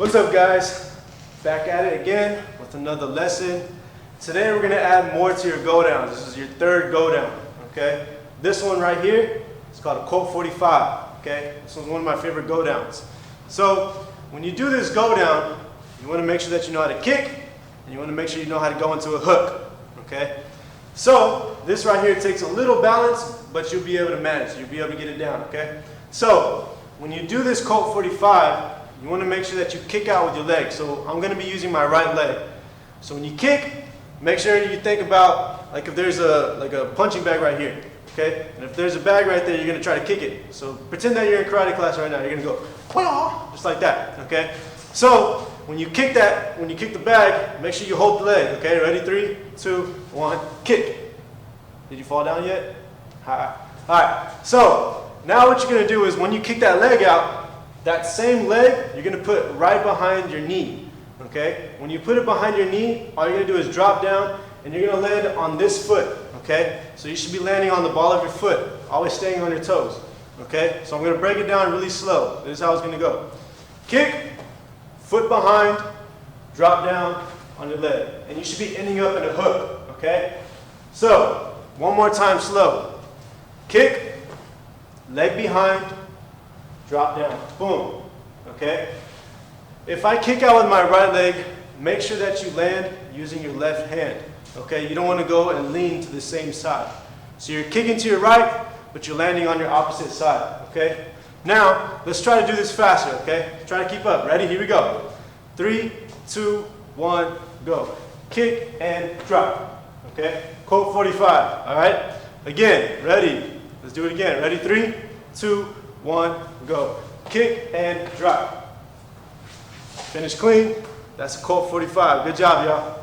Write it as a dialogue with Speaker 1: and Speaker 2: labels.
Speaker 1: What's up, guys? Back at it again with another lesson. Today we're going to add more to your go downs. This is your third go down, okay? This one right here is called a Colt 45, okay? This one's one of my favorite go downs. So when you do this go down, you want to make sure that you know how to kick, and you want to make sure you know how to go into a hook, okay? So this right here takes a little balance, but you'll be able to manage. You'll be able to get it down, okay? So when you do this Colt 45, you want to make sure that you kick out with your leg. So I'm going to be using my right leg. So when you kick, make sure you think about, like, if there's a punching bag right here, okay? And if there's a bag right there, you're going to try to kick it. So pretend that you're in karate class right now. You're going to go, just like that, okay? So when you kick that, when you kick the bag, make sure you hold the leg, okay? Ready? 3, 2, 1, kick. Did you fall down yet? All right. So now what you're going to do is when you kick that leg out, that same leg, you're going to put right behind your knee, okay? When you put it behind your knee, all you're going to do is drop down, and you're going to land on this foot, okay? So you should be landing on the ball of your foot, always staying on your toes, okay? So I'm going to break it down really slow. This is how it's going to go. Kick, foot behind, drop down on your leg, and you should be ending up in a hook, okay? So one more time slow. Kick, leg behind, drop down, boom, okay? If I kick out with my right leg, make sure that you land using your left hand, okay? You don't want to go and lean to the same side. So you're kicking to your right, but you're landing on your opposite side, okay? Now, let's try to do this faster, okay? Try to keep up. Ready? Here we go. 3, 2, 1, go. Kick and drop, okay? Colt 45, all right? Again, ready? Let's do it again. Ready? 3, 2, 1, go. Kick and drop. Finish clean. That's a Colt 45. Good job, y'all.